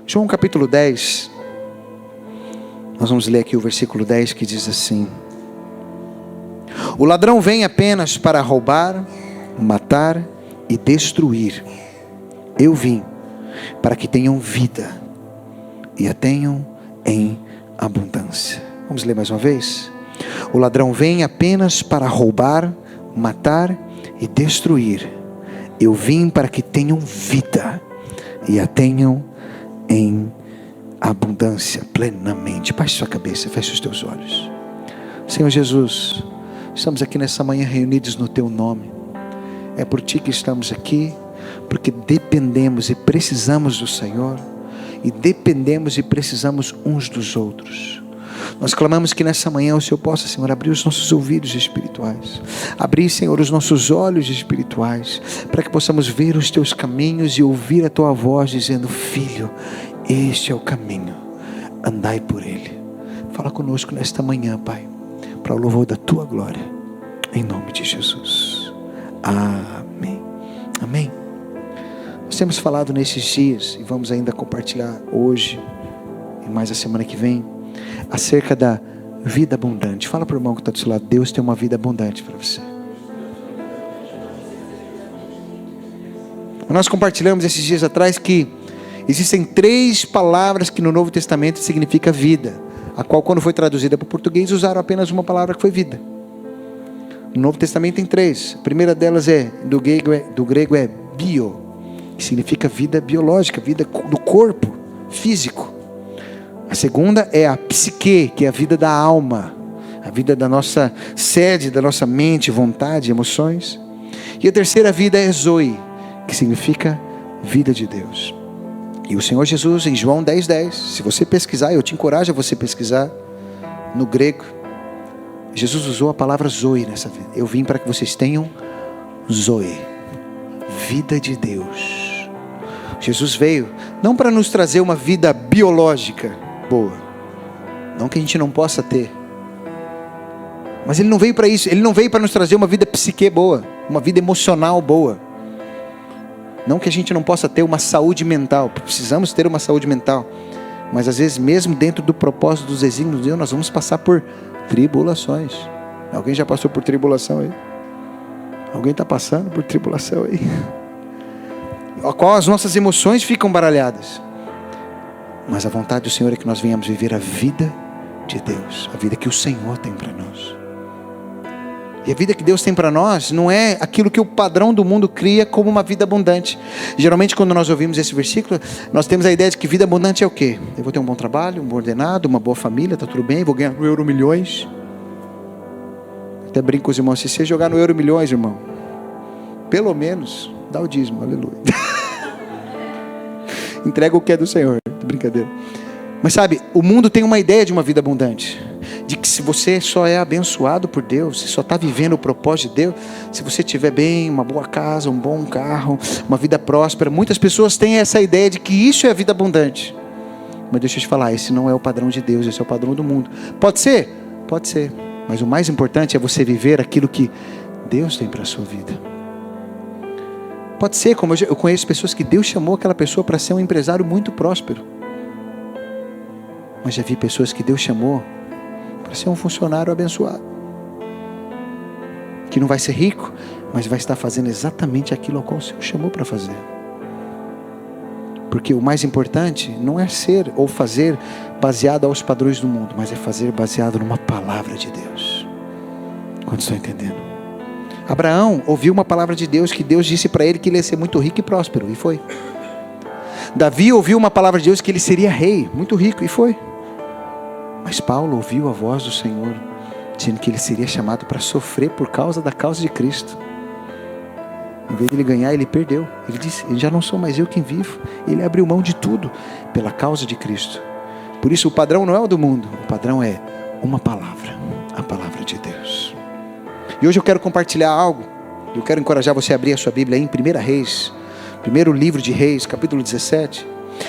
João capítulo 10, nós vamos ler aqui o versículo 10 que diz assim: o ladrão vem apenas para roubar, matar e destruir. Eu vim para que tenham vida e a tenham em abundância. Vamos ler mais uma vez? O ladrão vem apenas para roubar, matar e destruir. Eu vim para que tenham vida e a tenham em abundância, plenamente. Baixe sua cabeça, feche os teus olhos. Senhor Jesus, estamos aqui nessa manhã reunidos no Teu nome. É por Ti que estamos aqui, porque dependemos e precisamos do Senhor, e dependemos e precisamos uns dos outros. Nós clamamos que nessa manhã o Senhor possa, Senhor, abrir os nossos ouvidos espirituais, abrir, Senhor, os nossos olhos espirituais, para que possamos ver os Teus caminhos e ouvir a Tua voz dizendo: filho, este é o caminho, andai por ele. Fala conosco nesta manhã, Pai, para o louvor da Tua glória, em nome de Jesus. Amém. Amém. Nós temos falado nesses dias, e vamos ainda compartilhar hoje e mais a semana que vem, acerca da vida abundante. Fala para o irmão que está do seu lado: Deus tem uma vida abundante para você. Nós compartilhamos esses dias atrás que existem 3 palavras que no Novo Testamento significa vida, a qual, quando foi traduzida para o português, usaram apenas uma palavra que foi vida. No Novo Testamento tem 3. A primeira delas do grego é bio, que significa vida biológica, vida do corpo físico. A segunda é a psique, que é a vida da alma, a vida da nossa sede, da nossa mente, vontade, emoções. E a terceira vida é zoe, que significa vida de Deus. E o Senhor Jesus, em João 10:10, se você pesquisar, eu te encorajo a você pesquisar no grego, Jesus usou a palavra zoe nessa vida. Eu vim para que vocês tenham zoe, vida de Deus. Jesus veio não para nos trazer uma vida biológica boa, não que a gente não possa ter, mas Ele não veio para isso. Ele não veio para nos trazer uma vida psique boa, uma vida emocional boa. Não que a gente não possa ter uma saúde mental, precisamos ter uma saúde mental, mas às vezes mesmo dentro do propósito dos desígnios de Deus, nós vamos passar por tribulações. Alguém já passou por tribulação aí? Alguém está passando por tribulação aí? A qual as nossas emoções ficam baralhadas, mas a vontade do Senhor é que nós venhamos viver a vida de Deus, a vida que o Senhor tem para nós. E a vida que Deus tem para nós não é aquilo que o padrão do mundo cria como uma vida abundante. Geralmente quando nós ouvimos esse versículo, nós temos a ideia de que vida abundante é o quê? Eu vou ter um bom trabalho, um bom ordenado, uma boa família, está tudo bem, vou ganhar no Euro Milhões. Até brinco com os irmãos: se você jogar no Euro Milhões, irmão, pelo menos dá o dízimo, aleluia. Entrega o que é do Senhor, brincadeira. Mas sabe, o mundo tem uma ideia de uma vida abundante, de que se você só é abençoado por Deus, se só está vivendo o propósito de Deus, se você tiver bem, uma boa casa, um bom carro, uma vida próspera. Muitas pessoas têm essa ideia de que isso é a vida abundante. Mas deixa eu te falar, esse não é o padrão de Deus, esse é o padrão do mundo. Pode ser? Pode ser. Mas o mais importante é você viver aquilo que Deus tem para a sua vida. Pode ser, como eu conheço pessoas que Deus chamou aquela pessoa para ser um empresário muito próspero. Mas já vi pessoas que Deus chamou para ser um funcionário abençoado, que não vai ser rico, mas vai estar fazendo exatamente aquilo ao qual o Senhor chamou para fazer. Porque o mais importante não é ser ou fazer baseado aos padrões do mundo, mas é fazer baseado numa palavra de Deus. Quantos estão entendendo? Abraão ouviu uma palavra de Deus, que Deus disse para ele que ele ia ser muito rico e próspero, e foi. Davi ouviu uma palavra de Deus que ele seria rei, muito rico, e foi. Mas Paulo ouviu a voz do Senhor, dizendo que ele seria chamado para sofrer por causa da causa de Cristo. Em vez de ele ganhar, ele perdeu. Ele disse: já não sou mais eu quem vivo. Ele abriu mão de tudo pela causa de Cristo. Por isso o padrão não é o do mundo, o padrão é uma palavra, a palavra de Deus. E hoje eu quero compartilhar algo. Eu quero encorajar você a abrir a sua Bíblia aí em 1 Reis, primeiro livro de Reis, capítulo 17.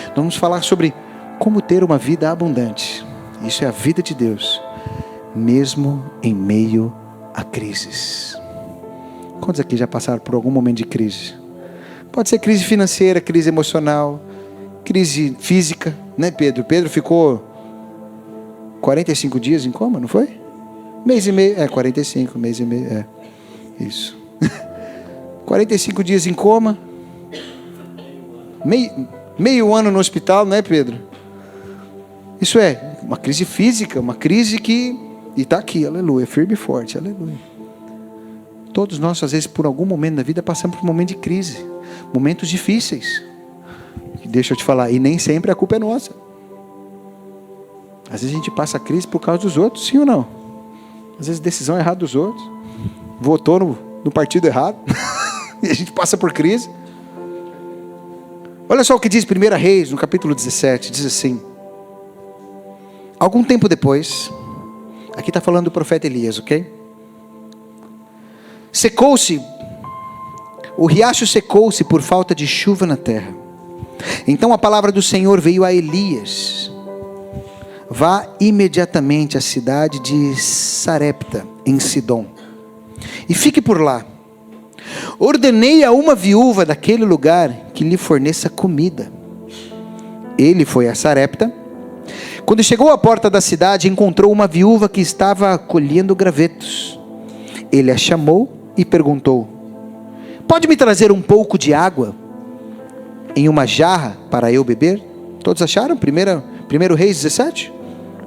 Nós vamos falar sobre como ter uma vida abundante. Isso é a vida de Deus, mesmo em meio a crises. Quantos aqui já passaram por algum momento de crise? Pode ser crise financeira, crise emocional, crise física, né, Pedro? Pedro ficou 45 dias em coma, não foi? Mês e meio, 45, mês e meio, isso. 45 dias em coma, meio ano no hospital, né, Pedro? Isso é uma crise física, uma crise que, e está aqui, aleluia, firme e forte, aleluia. Todos nós, às vezes, por algum momento da vida, passamos por um momento de crise, momentos difíceis. Deixa eu te falar, e nem sempre a culpa é nossa. Às vezes a gente passa a crise por causa dos outros, sim ou não? Às vezes decisão errada dos outros, votou no partido errado, e a gente passa por crise. Olha só o que diz 1 Reis, no capítulo 17, diz assim: algum tempo depois, aqui está falando do profeta Elias, ok? O riacho secou-se por falta de chuva na terra. Então a palavra do Senhor veio a Elias: vá imediatamente à cidade de Sarepta, em Sidom, e fique por lá. Ordenei a uma viúva daquele lugar que lhe forneça comida. Ele foi a Sarepta. Quando chegou à porta da cidade, encontrou uma viúva que estava colhendo gravetos. Ele a chamou e perguntou: pode me trazer um pouco de água em uma jarra para eu beber? Todos acharam? 1 Reis 17?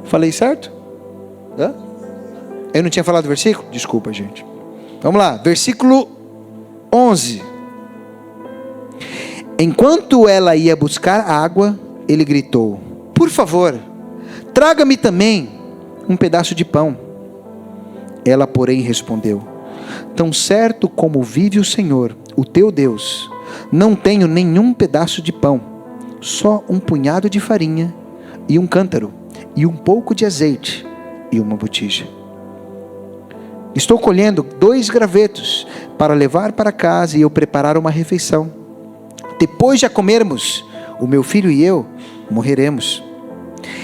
Falei certo? Hã? Eu não tinha falado o versículo? Desculpa, gente. Vamos lá, versículo 11. Enquanto ela ia buscar água, ele gritou: por favor, traga-me também um pedaço de pão. Ela, porém, respondeu: tão certo como vive o Senhor, o teu Deus, não tenho nenhum pedaço de pão, só um punhado de farinha e um cântaro, e um pouco de azeite e uma botija. Estou colhendo 2 gravetos para levar para casa e eu preparar uma refeição. Depois de a comermos, o meu filho e eu morreremos.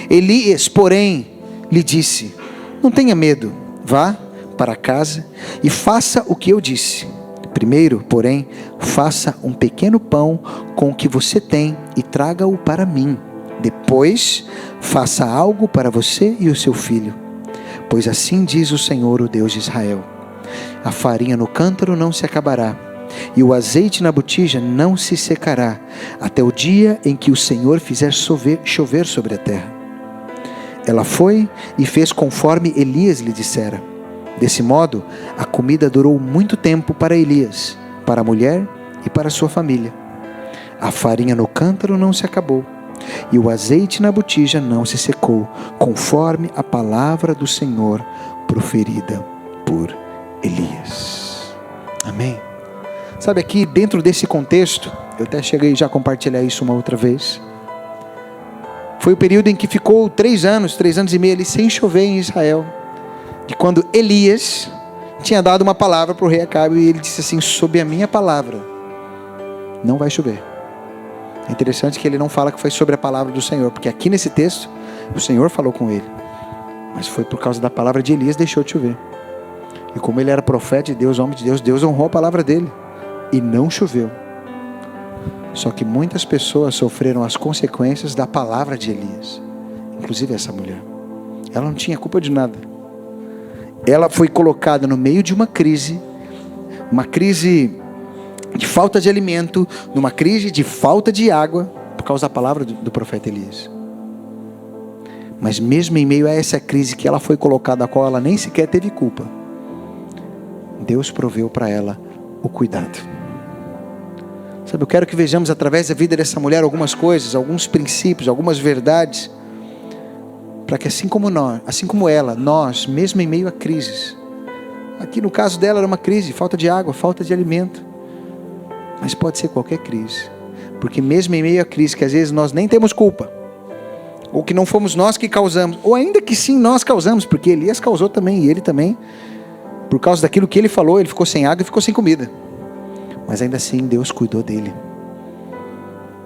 Elias, porém, lhe disse: não tenha medo, vá para casa e faça o que eu disse. Primeiro, porém, faça um pequeno pão com o que você tem e traga-o para mim. Depois, faça algo para você e o seu filho. Pois assim diz o Senhor, o Deus de Israel: a farinha no cântaro não se acabará, e o azeite na botija não se secará, até o dia em que o Senhor fizer chover sobre a terra. Ela foi e fez conforme Elias lhe dissera. Desse modo, a comida durou muito tempo para Elias, para a mulher e para a sua família. A farinha no cântaro não se acabou, e o azeite na botija não se secou, conforme a palavra do Senhor proferida por Elias. Amém? Sabe, aqui dentro desse contexto, eu até cheguei já a compartilhar isso uma outra vez. Foi o período em que ficou 3 anos e meio ali sem chover em Israel. De quando Elias tinha dado uma palavra para o rei Acabe, e ele disse assim: sob a minha palavra não vai chover. É interessante que ele não fala que foi sobre a palavra do Senhor, porque aqui nesse texto o Senhor falou com ele, mas foi por causa da palavra de Elias deixou de chover. E como ele era profeta de Deus, homem de Deus, Deus honrou a palavra dele e não choveu. Só que muitas pessoas sofreram as consequências da palavra de Elias, inclusive essa mulher. Ela não tinha culpa de nada. Ela foi colocada no meio de uma crise de falta de alimento, numa crise de falta de água, por causa da palavra do profeta Elias. Mas mesmo em meio a essa crise que ela foi colocada, a qual ela nem sequer teve culpa, Deus proveu para ela o cuidado. Sabe, eu quero que vejamos através da vida dessa mulher algumas coisas, alguns princípios, algumas verdades, para que assim como ela, nós, mesmo em meio a crises, aqui no caso dela era uma crise, falta de água, falta de alimento, mas pode ser qualquer crise, porque mesmo em meio a crise, que às vezes nós nem temos culpa, ou que não fomos nós que causamos, ou ainda que sim nós causamos, porque Elias causou também, e ele também, por causa daquilo que ele falou, ele ficou sem água e ficou sem comida, mas ainda assim Deus cuidou dele,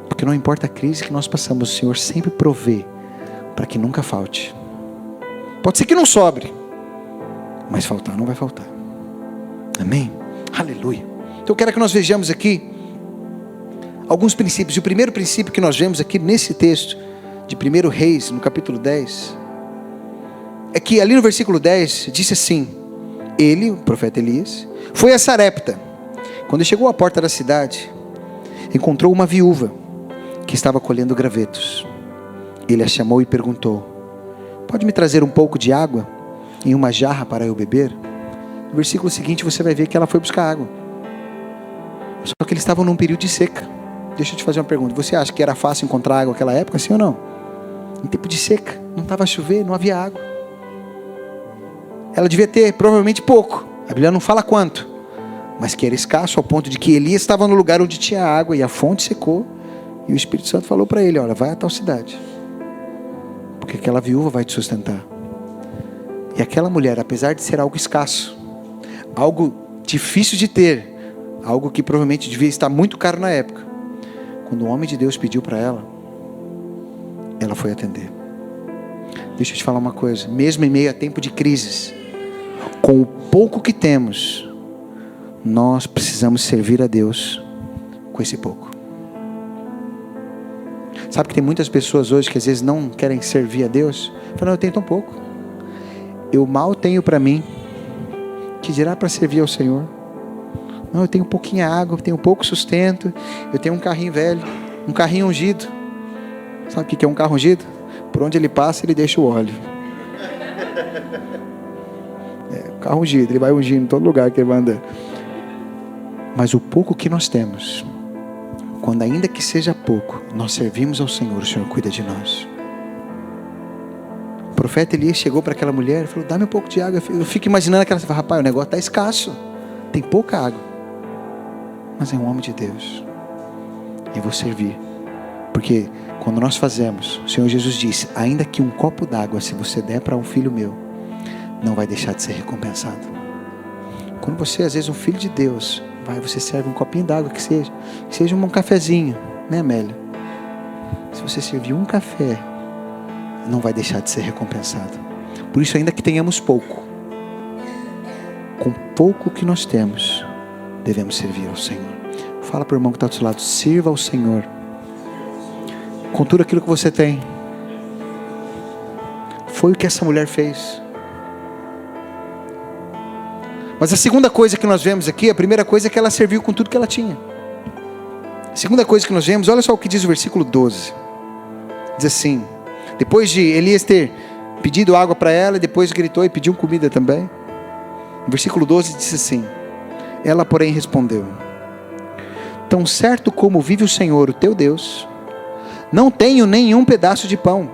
porque não importa a crise que nós passamos, o Senhor sempre provê, para que nunca falte. Pode ser que não sobre, mas faltar não vai faltar. Amém? Aleluia. Então eu quero que nós vejamos aqui alguns princípios. E o primeiro princípio que nós vemos aqui nesse texto de 1 Reis, no capítulo 10, é que ali no versículo 10, disse assim: ele, o profeta Elias, foi a Sarepta. Quando chegou à porta da cidade, encontrou uma viúva que estava colhendo gravetos. Ele a chamou e perguntou: pode me trazer um pouco de água em uma jarra para eu beber? No versículo seguinte você vai ver que ela foi buscar água. Só que eles estavam num período de seca. Deixa eu te fazer uma pergunta: você acha que era fácil encontrar água naquela época, sim ou não? Em tempo de seca, não estava a chover, não havia água. Ela devia ter provavelmente pouco, a Bíblia não fala quanto, mas que era escasso ao ponto de que Elias estava no lugar onde tinha água e a fonte secou, e o Espírito Santo falou para ele: olha, vai a tal cidade, porque aquela viúva vai te sustentar. E aquela mulher, apesar de ser algo escasso, algo difícil de ter, algo que provavelmente devia estar muito caro na época, quando o homem de Deus pediu para ela, ela foi atender. Deixa eu te falar uma coisa: mesmo em meio a tempo de crises, com o pouco que temos, nós precisamos servir a Deus com esse pouco. Sabe que tem muitas pessoas hoje que às vezes não querem servir a Deus, falam: eu tenho tão pouco, eu mal tenho para mim, que dirá para servir ao Senhor? Não, eu tenho pouquinha água, eu tenho pouco sustento, eu tenho um carrinho velho, um carrinho ungido. Sabe o que é um carro ungido? Por onde ele passa, ele deixa o óleo. O carro ungido, ele vai ungindo em todo lugar que ele vai andar. Mas o pouco que nós temos, quando ainda que seja pouco, nós servimos ao Senhor, o Senhor cuida de nós. O profeta Elias chegou para aquela mulher e falou: dá-me um pouco de água. Eu fico imaginando aquela, rapaz, o negócio está escasso, tem pouca água, mas é um homem de Deus, e vou servir. Porque quando nós fazemos, o Senhor Jesus disse: ainda que um copo d'água, se você der para um filho meu, não vai deixar de ser recompensado. Quando você, às vezes, um filho de Deus, você serve um copinho d'água, que seja um cafezinho, né, Amélia? Se você servir um café, não vai deixar de ser recompensado. Por isso, ainda que tenhamos pouco, com pouco que nós temos, devemos servir ao Senhor. Fala para o irmão que está do seu lado: sirva ao Senhor com tudo aquilo que você tem. Foi o que essa mulher fez. Mas a segunda coisa que nós vemos aqui, a primeira coisa é que ela serviu com tudo que ela tinha. A segunda coisa que nós vemos, olha só o que diz o versículo 12. Diz assim: depois de Elias ter pedido água para ela, e depois gritou e pediu comida também. O versículo 12 diz assim: ela porém respondeu: tão certo como vive o Senhor, o teu Deus, não tenho nenhum pedaço de pão,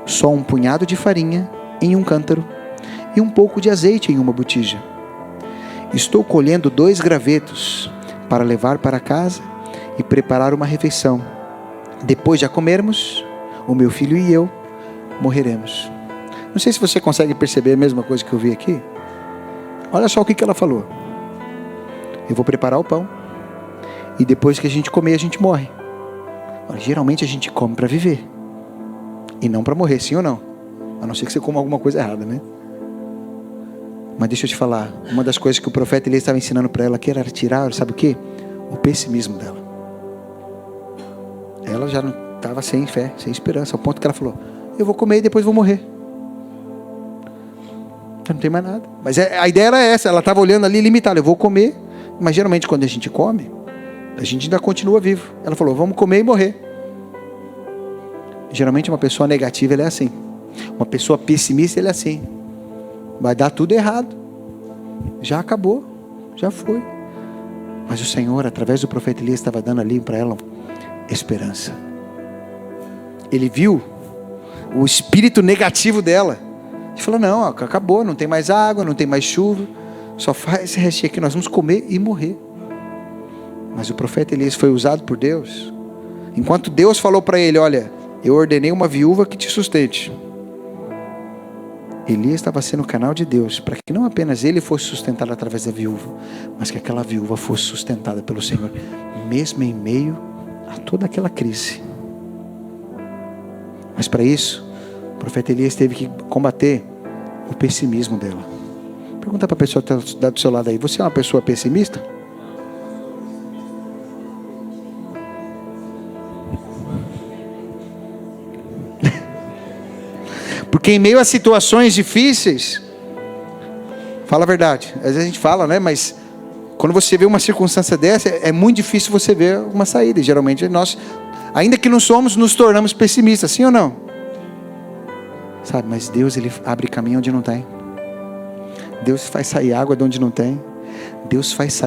só um punhado de farinha em um cântaro e um pouco de azeite em uma botija. Estou colhendo 2 gravetos para levar para casa e preparar uma refeição. Depois de a comermos, o meu filho e eu morreremos. Não sei se você consegue perceber a mesma coisa que eu vi aqui. Olha só o que ela falou: eu vou preparar o pão, e depois que a gente comer, a gente morre. Geralmente a gente come para viver e não para morrer, sim ou não? A não ser que você coma alguma coisa errada, né? Mas deixa eu te falar, uma das coisas que o profeta Elias estava ensinando para ela, que era tirar, sabe o que? O pessimismo dela. Ela já não estava sem fé, sem esperança, ao ponto que ela falou: eu vou comer e depois vou morrer. Não tem mais nada. Mas a ideia era essa, ela estava olhando ali limitada: eu vou comer. Mas geralmente quando a gente come, a gente ainda continua vivo. Ela falou: vamos comer e morrer. Geralmente uma pessoa negativa, ela é assim. Uma pessoa pessimista, ela é assim: vai dar tudo errado, já acabou, já foi. Mas o Senhor, através do profeta Elias, estava dando ali para ela esperança. Ele viu o espírito negativo dela e falou: não, acabou, não tem mais água, não tem mais chuva, só faz esse restinho aqui, nós vamos comer e morrer. Mas o profeta Elias foi usado por Deus. Enquanto Deus falou para ele: olha, eu ordenei uma viúva que te sustente, Elias estava sendo o canal de Deus, para que não apenas ele fosse sustentado através da viúva, mas que aquela viúva fosse sustentada pelo Senhor, mesmo em meio a toda aquela crise. Mas para isso, o profeta Elias teve que combater o pessimismo dela. Pergunta para a pessoa que está do seu lado aí: você é uma pessoa pessimista? Porque em meio a situações difíceis, fala a verdade, às vezes a gente fala, né? Mas quando você vê uma circunstância dessa, é muito difícil você ver uma saída. E geralmente nós, ainda que não somos, nos tornamos pessimistas, sim ou não? Sabe, mas Deus, Ele abre caminho onde não tem. Deus faz sair água de onde não tem. Deus faz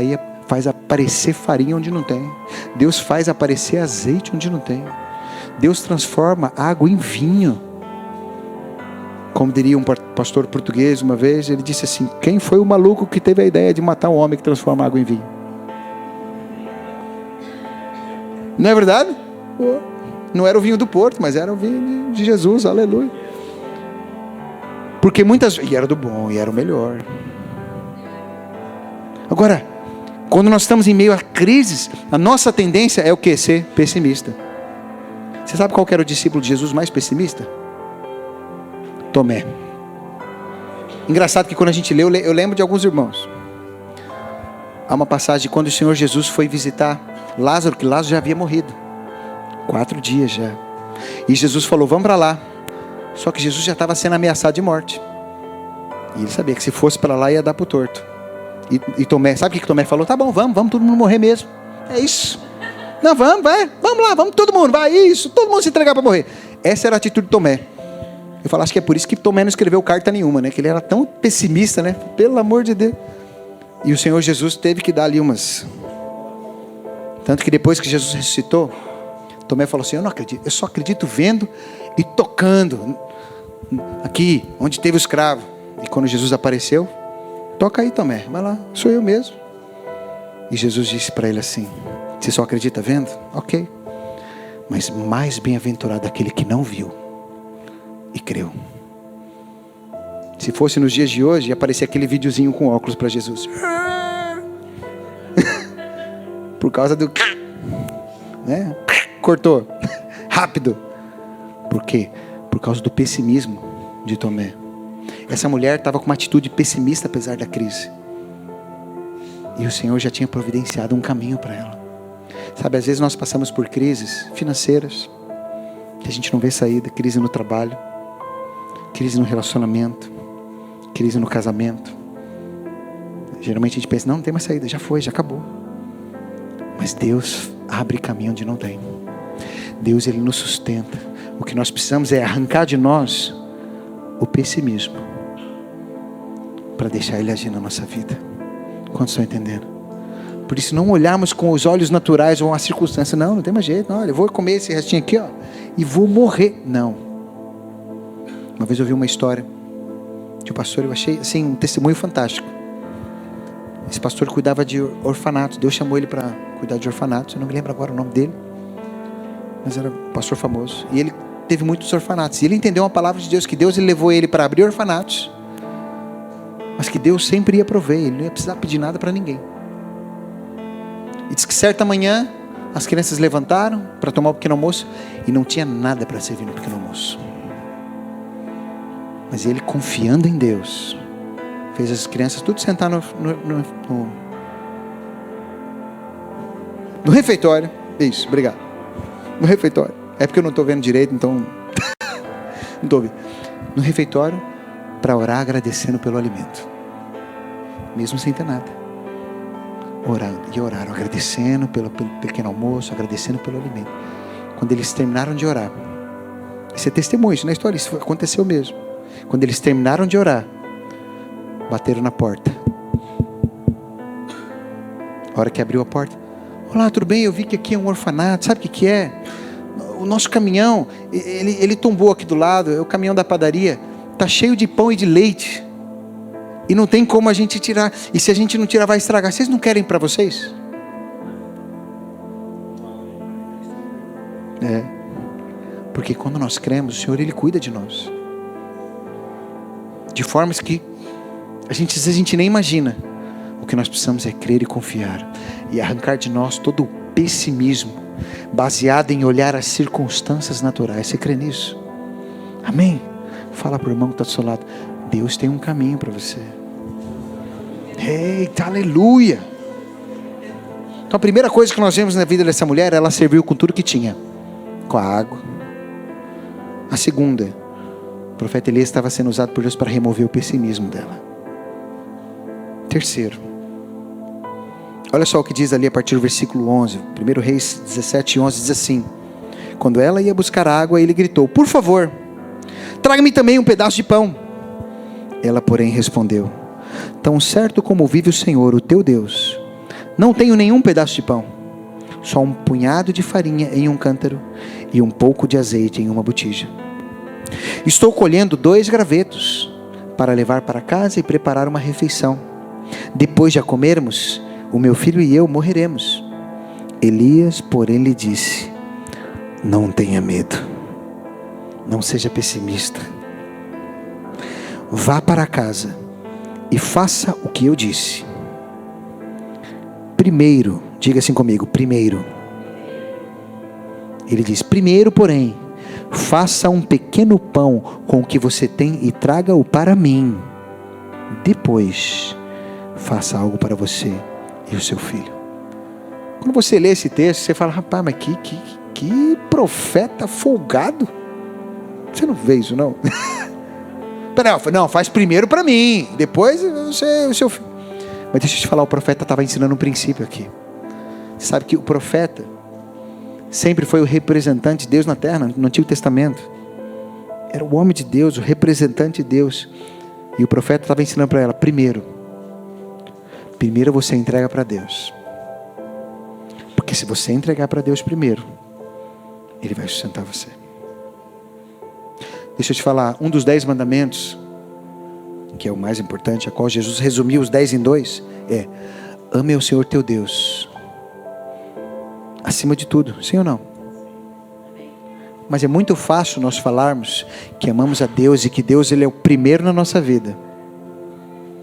aparecer farinha onde não tem. Deus faz aparecer azeite onde não tem. Deus transforma água em vinho. Como diria um pastor português uma vez, ele disse assim: quem foi o maluco que teve a ideia de matar um homem que transforma água em vinho? Não é verdade? Não era o vinho do Porto, mas era o vinho de Jesus, aleluia. Porque e era do bom, e era o melhor. Agora, quando nós estamos em meio a crises, a nossa tendência é o quê? Ser pessimista. Você sabe qual que era o discípulo de Jesus mais pessimista? Tomé. Engraçado que quando a gente lê, eu lembro de alguns irmãos. Há uma passagem quando o Senhor Jesus foi visitar Lázaro, que Lázaro já havia morrido. 4 dias já. E Jesus falou, vamos para lá. Só que Jesus já estava sendo ameaçado de morte. E ele sabia que se fosse para lá ia dar para o torto. E Tomé, sabe o que Tomé falou? Tá bom, vamos todo mundo morrer mesmo. É isso. Não, vamos lá, vamos todo mundo, vai, isso, todo mundo se entregar para morrer. Essa era a atitude de Tomé. Eu falo, acho que é por isso que Tomé não escreveu carta nenhuma, né? Que ele era tão pessimista, né? Pelo amor de Deus. E o Senhor Jesus teve que dar ali umas... Tanto que depois que Jesus ressuscitou, Tomé falou assim, eu não acredito, eu só acredito vendo e tocando. Aqui, onde teve o escravo. E quando Jesus apareceu, toca aí, Tomé, vai lá, sou eu mesmo. E Jesus disse para ele assim, você só acredita vendo? Ok. Mas mais bem-aventurado aquele que não viu e creu. Se fosse nos dias de hoje, ia aparecer aquele videozinho com óculos para Jesus. Por causa do... né? Cortou. Rápido. Por quê? Por causa do pessimismo de Tomé. Essa mulher estava com uma atitude pessimista apesar da crise. E o Senhor já tinha providenciado um caminho para ela. Sabe, às vezes nós passamos por crises financeiras, que a gente não vê saída, crise no trabalho, crise no relacionamento, crise no casamento. Geralmente a gente pensa, não tem mais saída, já foi, já acabou. Mas Deus abre caminho onde não tem. Deus, Ele nos sustenta. O que nós precisamos é arrancar de nós o pessimismo, para deixar Ele agir na nossa vida. Quantos estão entendendo? Por isso não olharmos com os olhos naturais ou uma circunstância. Não tem mais jeito. Não, eu vou comer esse restinho aqui, ó, e vou morrer. Não. Uma vez eu vi uma história de um pastor, eu achei assim um testemunho fantástico. Esse pastor cuidava de orfanatos. Deus chamou ele para cuidar de orfanatos. Eu não me lembro agora o nome dele, mas era um pastor famoso. E ele teve muitos orfanatos. E ele entendeu uma palavra de Deus, que Deus ele levou ele para abrir orfanatos, mas que Deus sempre ia prover. Ele não ia precisar pedir nada para ninguém. E diz que certa manhã as crianças levantaram para tomar o pequeno almoço e não tinha nada para servir no pequeno almoço. Mas ele, confiando em Deus, fez as crianças tudo sentar no refeitório. Isso, obrigado. No refeitório. É porque eu não estou vendo direito, então não estou vendo. No refeitório, para orar agradecendo pelo alimento, mesmo sem ter nada. Oraram agradecendo pelo pequeno almoço, agradecendo pelo alimento. Quando eles terminaram de orar, isso é testemunho, isso não é história, isso aconteceu mesmo. Quando eles terminaram de orar, bateram na porta. A hora que abriu a porta, olá, tudo bem? Eu vi que aqui é um orfanato. Sabe o que é? O nosso caminhão, ele tombou aqui do lado. É o caminhão da padaria, está cheio de pão e de leite, e não tem como a gente tirar. E se a gente não tirar, vai estragar. Vocês não querem para vocês? Porque quando nós cremos, o Senhor, Ele cuida de nós, de formas que a gente nem imagina. O que nós precisamos é crer e confiar, e arrancar de nós todo o pessimismo, baseado em olhar as circunstâncias naturais. Você crê nisso? Amém? Fala para o irmão que está do seu lado, Deus tem um caminho para você. Eita, aleluia. Então a primeira coisa que nós vemos na vida dessa mulher, ela serviu com tudo que tinha, com a água. A segunda, O profeta Elias estava sendo usado por Deus para remover o pessimismo dela. Terceiro, olha só o que diz ali a partir do versículo 11. 1 Reis 17:11 diz assim: quando ela ia buscar água, ele gritou: por favor, traga-me também um pedaço de pão. Ela, porém, respondeu: tão certo como vive o Senhor, o teu Deus, não tenho nenhum pedaço de pão, só um punhado de farinha em um cântaro e um pouco de azeite em uma botija. Estou colhendo 2 gravetos para levar para casa e preparar uma refeição. Depois de a comermos, o meu filho e eu morreremos. Elias, porém, lhe disse: não tenha medo, não seja pessimista. Vá para casa e faça o que eu disse. Primeiro, diga assim comigo, primeiro. Ele diz: primeiro, porém, faça um pequeno pão com o que você tem e traga-o para mim. Depois, faça algo para você e o seu filho. Quando você lê esse texto, você fala: rapaz, mas que profeta folgado. Você não vê isso, não? Não, faz primeiro para mim, depois você, o seu filho. Mas deixa eu te falar, o profeta estava ensinando um princípio aqui. Você sabe que o profeta sempre foi o representante de Deus na terra, no Antigo Testamento. Era o homem de Deus, o representante de Deus. E o profeta estava ensinando para ela: primeiro você entrega para Deus. Porque se você entregar para Deus primeiro, Ele vai sustentar você. Deixa eu te falar, um dos 10 mandamentos, que é o mais importante, a qual Jesus resumiu os 10 em 2, é: ame ao Senhor teu Deus acima de tudo, sim ou não? Mas é muito fácil nós falarmos que amamos a Deus e que Deus, Ele é o primeiro na nossa vida.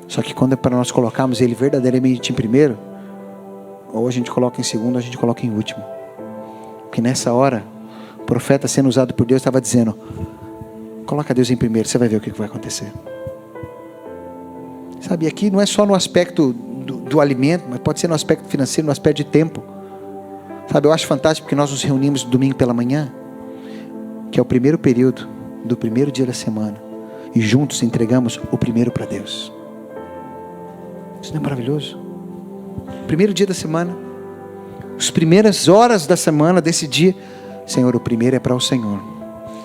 Só que quando é para nós colocarmos Ele verdadeiramente em primeiro, ou a gente coloca em segundo, ou a gente coloca em último. Porque nessa hora, o profeta sendo usado por Deus estava dizendo: coloca Deus em primeiro, você vai ver o que vai acontecer. Sabe, aqui não é só no aspecto do alimento, mas pode ser no aspecto financeiro, no aspecto de tempo. Sabe, eu acho fantástico porque nós nos reunimos domingo pela manhã, que é o primeiro período do primeiro dia da semana, e juntos entregamos o primeiro para Deus. Isso não é maravilhoso? Primeiro dia da semana, as primeiras horas da semana desse dia: Senhor, o primeiro é para o Senhor.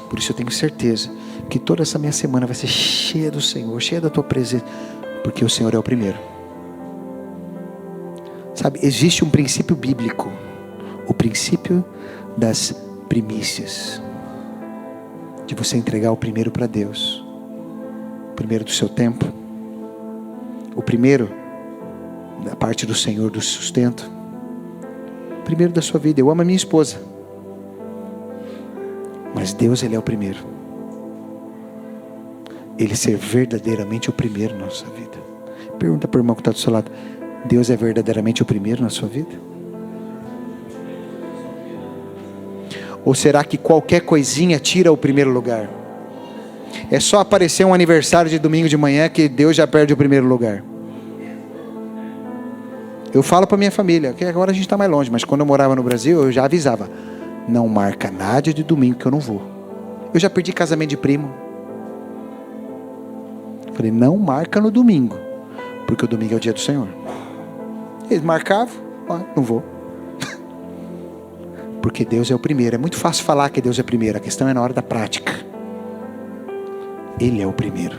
Por isso eu tenho certeza que toda essa minha semana vai ser cheia do Senhor, cheia da tua presença, porque o Senhor é o primeiro. Sabe, existe um princípio bíblico, o princípio das primícias, de você entregar o primeiro para Deus, o primeiro do seu tempo, o primeiro da parte do Senhor do sustento, o primeiro da sua vida. Eu amo a minha esposa, mas Deus, Ele é o primeiro. Ele ser verdadeiramente o primeiro na nossa vida. Pergunta para o irmão que está do seu lado: Deus é verdadeiramente o primeiro na sua vida? Ou será que qualquer coisinha tira o primeiro lugar? É só aparecer um aniversário de domingo de manhã que Deus já perde o primeiro lugar. Eu falo para minha família, que agora a gente está mais longe, mas quando eu morava no Brasil, eu já avisava: não marca nada de domingo que eu não vou. Eu já perdi casamento de primo. Falei: não marca no domingo, porque o domingo é o dia do Senhor. Eles marcavam: não vou. Porque Deus é o primeiro. É muito fácil falar que Deus é primeiro, a questão é na hora da prática. Ele é o primeiro.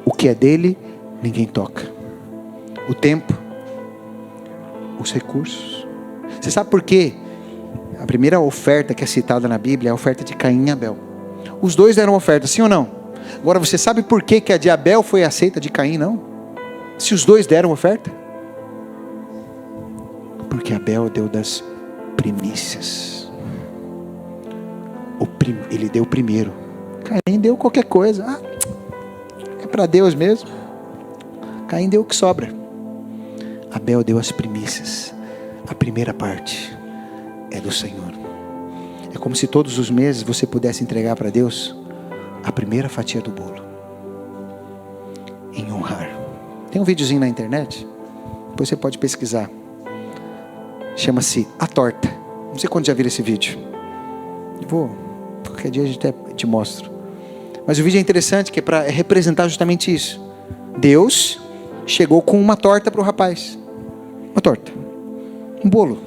O que é dele, ninguém toca. O tempo, os recursos. Você sabe por quê? A primeira oferta que é citada na Bíblia é a oferta de Caim e Abel. Os dois deram oferta, sim ou não? Agora, você sabe por que a de Abel foi aceita, de Caim não? Se os dois deram oferta? Porque Abel deu das primícias. Ele deu o primeiro. Caim deu qualquer coisa. É para Deus mesmo. Caim deu o que sobra. Abel deu as primícias. A primeira parte é do Senhor. É como se todos os meses você pudesse entregar para Deus a primeira fatia do bolo, em honrar. Tem um videozinho na internet, depois você pode pesquisar, chama-se A Torta. Não sei quando já viram esse vídeo. Qualquer dia a gente até te mostro. Mas o vídeo é interessante, que é para representar justamente isso. Deus chegou com uma torta para o rapaz. Uma torta. Um bolo.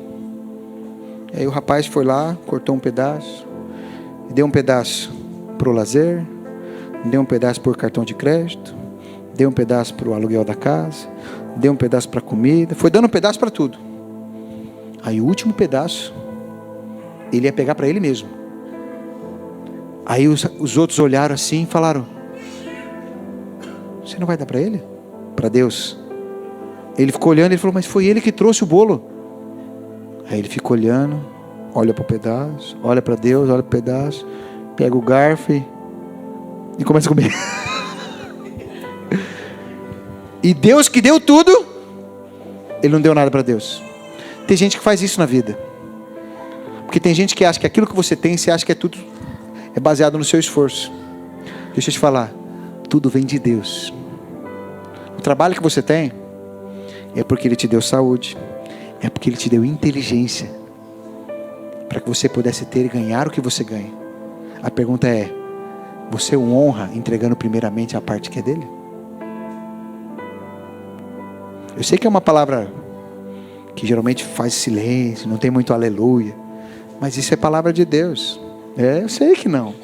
E aí o rapaz foi lá, cortou um pedaço. Deu um pedaço para o lazer. Deu um pedaço por cartão de crédito. Deu um pedaço para o aluguel da casa. Deu um pedaço para a comida. Foi dando um pedaço para tudo. Aí o último pedaço, ele ia pegar para ele mesmo. Aí os outros olharam assim e falaram: você não vai dar para ele? Para Deus? Ele ficou olhando e falou: mas foi ele que trouxe o bolo. Aí ele ficou olhando, olha para o pedaço, olha para Deus, olha para o pedaço, pega o garfo e começa a comer. E Deus que deu tudo, ele não deu nada para Deus. Tem gente que faz isso na vida. Porque tem gente que acha que aquilo que você tem, você acha que é tudo, é baseado no seu esforço. Deixa eu te falar, tudo vem de Deus. O trabalho que você tem é porque Ele te deu saúde, é porque Ele te deu inteligência, para que você pudesse ter e ganhar o que você ganha. A pergunta é: você o honra entregando primeiramente a parte que é dele? Eu sei que é uma palavra que geralmente faz silêncio, não tem muito aleluia, mas isso é palavra de Deus. Eu sei que não,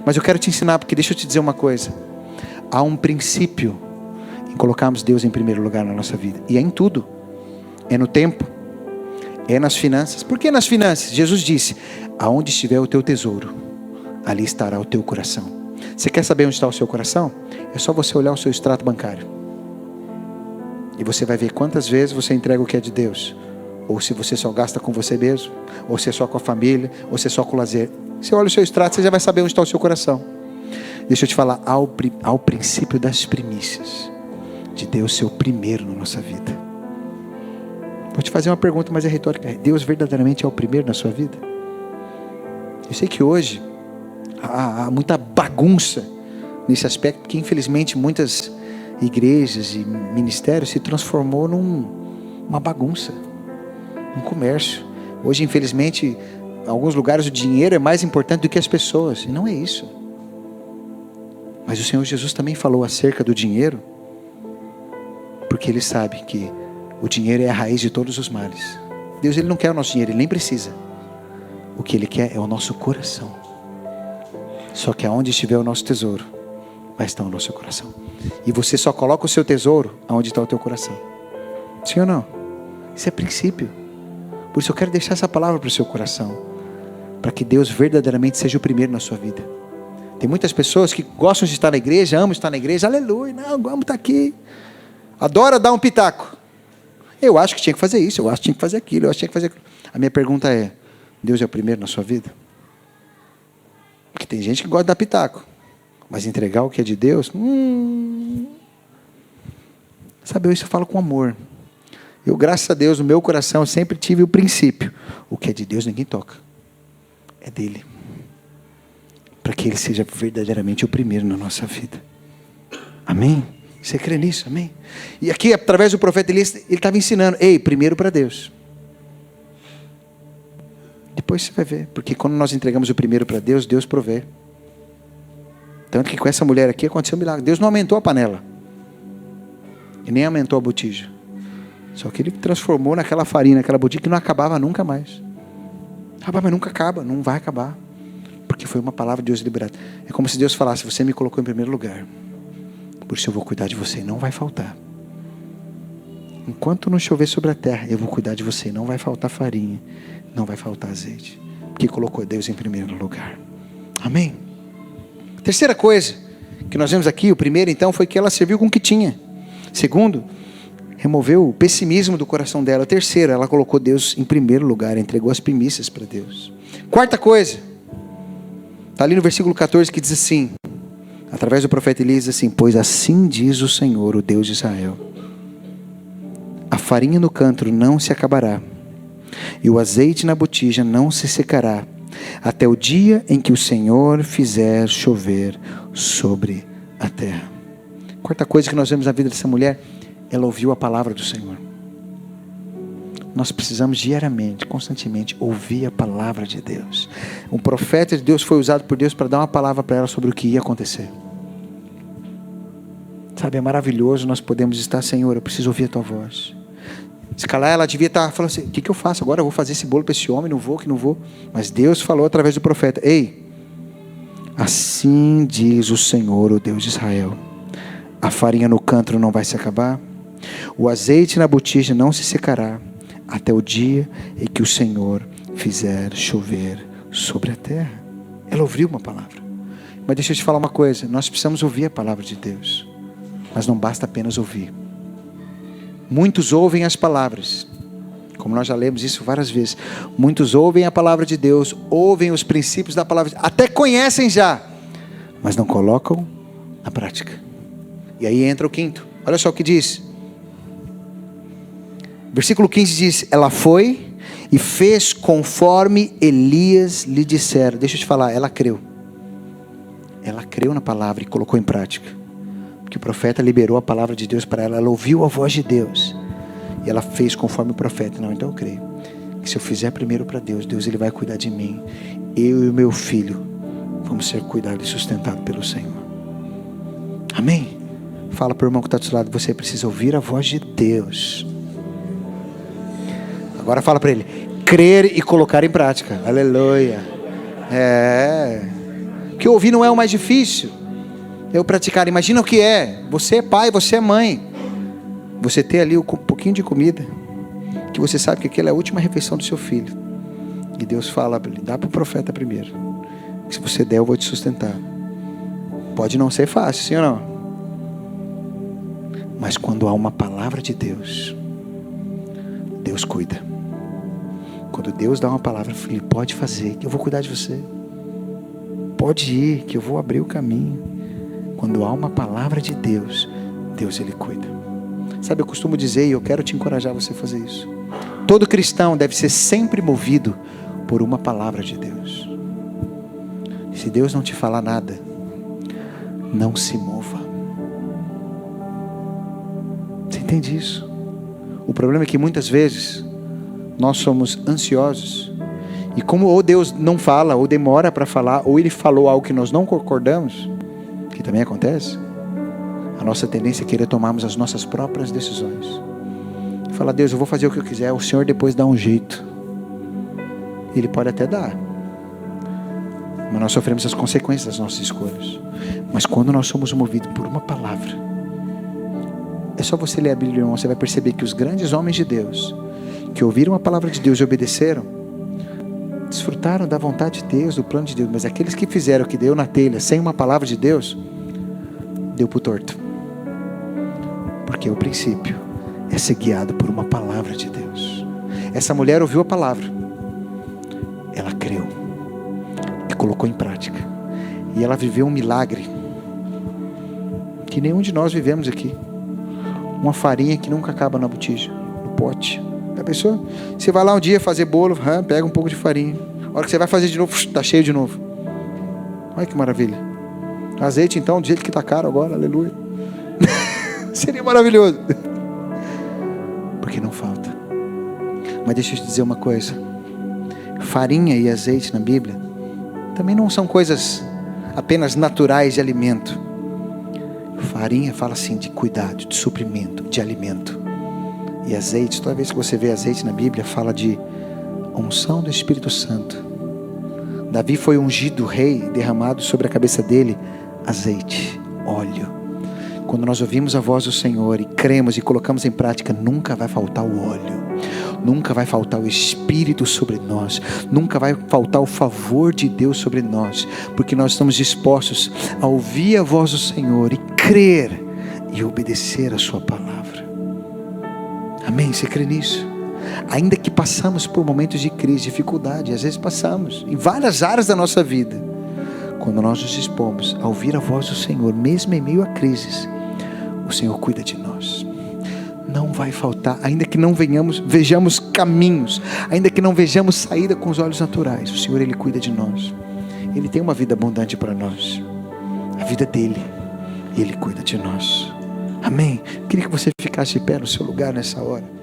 mas eu quero te ensinar, porque deixa eu te dizer uma coisa: há um princípio em colocarmos Deus em primeiro lugar na nossa vida, e é em tudo. É no tempo, é nas finanças. Por que nas finanças? Jesus disse: aonde estiver o teu tesouro, ali estará o teu coração. Você quer saber onde está o seu coração? É só você olhar o seu extrato bancário, e você vai ver quantas vezes você entrega o que é de Deus, ou se você só gasta com você mesmo, ou se é só com a família, ou se é só com o lazer. Você olha o seu extrato, você já vai saber onde está o seu coração. Deixa eu te falar, ao princípio das primícias, de Deus ser o primeiro na nossa vida. Vou te fazer uma pergunta, mas é retórica: Deus verdadeiramente é o primeiro na sua vida? Eu sei que hoje há muita bagunça nesse aspecto, porque infelizmente muitas igrejas e ministérios se transformou numa bagunça, um comércio. Hoje, infelizmente, em alguns lugares o dinheiro é mais importante do que as pessoas, e não é isso. Mas o Senhor Jesus também falou acerca do dinheiro, porque Ele sabe que o dinheiro é a raiz de todos os males. Deus, Ele não quer o nosso dinheiro, Ele nem precisa. O que Ele quer é o nosso coração. Só que aonde estiver o nosso tesouro, vai estar o nosso coração. E você só coloca o seu tesouro aonde está o teu coração. Sim ou não? Isso é princípio. Por isso eu quero deixar essa palavra para o seu coração, para que Deus verdadeiramente seja o primeiro na sua vida. Tem muitas pessoas que gostam de estar na igreja, amam estar na igreja, aleluia, não, amo estar aqui, adora dar um pitaco. Eu acho que tinha que fazer isso, eu acho que tinha que fazer aquilo, eu acho que tinha que fazer aquilo. A minha pergunta é: Deus é o primeiro na sua vida? Porque tem gente que gosta de dar pitaco, mas entregar o que é de Deus, sabe, isso eu falo com amor. Eu, graças a Deus, no meu coração, eu sempre tive o princípio: o que é de Deus ninguém toca, é dele, para que Ele seja verdadeiramente o primeiro na nossa vida. Amém? Você crê nisso? Amém? E aqui, através do profeta Elias, ele estava ensinando: ei, primeiro para Deus, depois você vai ver, porque quando nós entregamos o primeiro para Deus, Deus provê. Tanto que com essa mulher aqui aconteceu um milagre. Deus não aumentou a panela, e nem aumentou a botija, só que Ele transformou naquela farinha, naquela botija que não acabava nunca mais. Mas nunca acaba, não vai acabar, porque foi uma palavra de Deus liberada. É como se Deus falasse: você me colocou em primeiro lugar, por isso eu vou cuidar de você e não vai faltar. Enquanto não chover sobre a terra, eu vou cuidar de você e não vai faltar farinha, não vai faltar azeite, porque colocou Deus em primeiro lugar. Amém? Terceira coisa que nós vemos aqui, o primeiro então foi que ela serviu com o que tinha. Segundo, removeu o pessimismo do coração dela. Terceiro, ela colocou Deus em primeiro lugar, entregou as primícias para Deus. Quarta coisa, está ali no versículo 14, que diz assim, através do profeta Elias, diz assim: pois assim diz o Senhor, o Deus de Israel: a farinha no cântaro não se acabará, e o azeite na botija não se secará, até o dia em que o Senhor fizer chover sobre a terra. Quarta coisa que nós vemos na vida dessa mulher: ela ouviu a palavra do Senhor. Nós precisamos diariamente, constantemente, ouvir a palavra de Deus. Um profeta de Deus foi usado por Deus para dar uma palavra para ela sobre o que ia acontecer. Sabe, é maravilhoso nós podemos estar, Senhor, eu preciso ouvir a tua voz. Se calar, ela devia estar falando assim, o que eu faço agora? Eu vou fazer esse bolo para esse homem, não vou. Mas Deus falou através do profeta, ei, assim diz o Senhor, o Deus de Israel, a farinha no cântaro não vai se acabar, o azeite na botija não se secará, até o dia em que o Senhor fizer chover sobre a terra. Ela ouviu uma palavra. Mas deixa eu te falar uma coisa, nós precisamos ouvir a palavra de Deus. Mas não basta apenas ouvir. Muitos ouvem as palavras, como nós já lemos isso várias vezes. Muitos ouvem a palavra de Deus, ouvem os princípios da palavra, até conhecem já, mas não colocam na prática. E aí entra o quinto. Olha só o que diz. Versículo 15 diz, ela foi e fez conforme Elias lhe dissera. Deixa eu te falar, ela creu. Ela creu na palavra e colocou em prática. Porque o profeta liberou a palavra de Deus para ela. Ela ouviu a voz de Deus. E ela fez conforme o profeta. Não, então eu creio. Que se eu fizer primeiro para Deus, Deus ele vai cuidar de mim. Eu e o meu filho vamos ser cuidados e sustentados pelo Senhor. Amém? Fala para o irmão que está do seu lado, você precisa ouvir a voz de Deus. Agora fala para ele, crer e colocar em prática. Aleluia. O que ouvir não é o mais difícil. Eu praticar. Imagina o que é. Você é pai, você é mãe. Você ter ali um pouquinho de comida, que você sabe que aquela é a última refeição do seu filho. E Deus fala para ele, dá para o profeta primeiro. Que se você der, eu vou te sustentar. Pode não ser fácil, sim ou não? Mas quando há uma palavra de Deus, Deus cuida. Quando Deus dá uma palavra, Ele pode fazer, que eu vou cuidar de você. Pode ir, que eu vou abrir o caminho. Quando há uma palavra de Deus, Deus Ele cuida. Sabe, eu costumo dizer, e eu quero te encorajar a você fazer isso. Todo cristão deve ser sempre movido por uma palavra de Deus. Se Deus não te falar nada, não se mova. Você entende isso? O problema é que muitas vezes nós somos ansiosos. E como ou Deus não fala, ou demora para falar, ou Ele falou algo que nós não concordamos, que também acontece, a nossa tendência é querer tomarmos as nossas próprias decisões. Fala, Deus, eu vou fazer o que eu quiser, o Senhor depois dá um jeito. Ele pode até dar, mas nós sofremos as consequências das nossas escolhas. Mas quando nós somos movidos por uma palavra, é só você ler a Bíblia, irmão, você vai perceber que os grandes homens de Deus, que ouviram a palavra de Deus e obedeceram, desfrutaram da vontade de Deus, do plano de Deus. Mas aqueles que fizeram o que deu na telha, sem uma palavra de Deus, deu pro torto. Porque o princípio é ser guiado por uma palavra de Deus. Essa mulher ouviu a palavra, ela creu e colocou em prática, e ela viveu um milagre que nenhum de nós vivemos aqui. Uma farinha que nunca acaba na botija, no pote. Já pensou? Você vai lá um dia fazer bolo, pega um pouco de farinha, a hora que você vai fazer de novo, está cheio de novo. Olha que maravilha. Azeite então, do jeito que está caro agora, aleluia. Seria maravilhoso. Porque não falta. Mas deixa eu te dizer uma coisa, farinha e azeite na Bíblia também não são coisas apenas naturais de alimento. Farinha fala assim de cuidado, de suprimento, de alimento. E azeite, toda vez que você vê azeite na Bíblia, fala de unção do Espírito Santo. Davi foi ungido rei, derramado sobre a cabeça dele azeite, óleo. Quando nós ouvimos a voz do Senhor e cremos e colocamos em prática, nunca vai faltar o óleo, nunca vai faltar o Espírito sobre nós, nunca vai faltar o favor de Deus sobre nós, porque nós estamos dispostos a ouvir a voz do Senhor e crer e obedecer a sua palavra. Amém? Você crê nisso? Ainda que passamos por momentos de crise, dificuldade, às vezes passamos em várias áreas da nossa vida, quando nós nos dispomos a ouvir a voz do Senhor, mesmo em meio a crises, o Senhor cuida de nós. Não vai faltar, ainda que não vejamos caminhos, ainda que não vejamos saída com os olhos naturais, o Senhor Ele cuida de nós. Ele tem uma vida abundante para nós, a vida dele, Ele cuida de nós. Amém? Queria que você ficasse de pé no seu lugar nessa hora.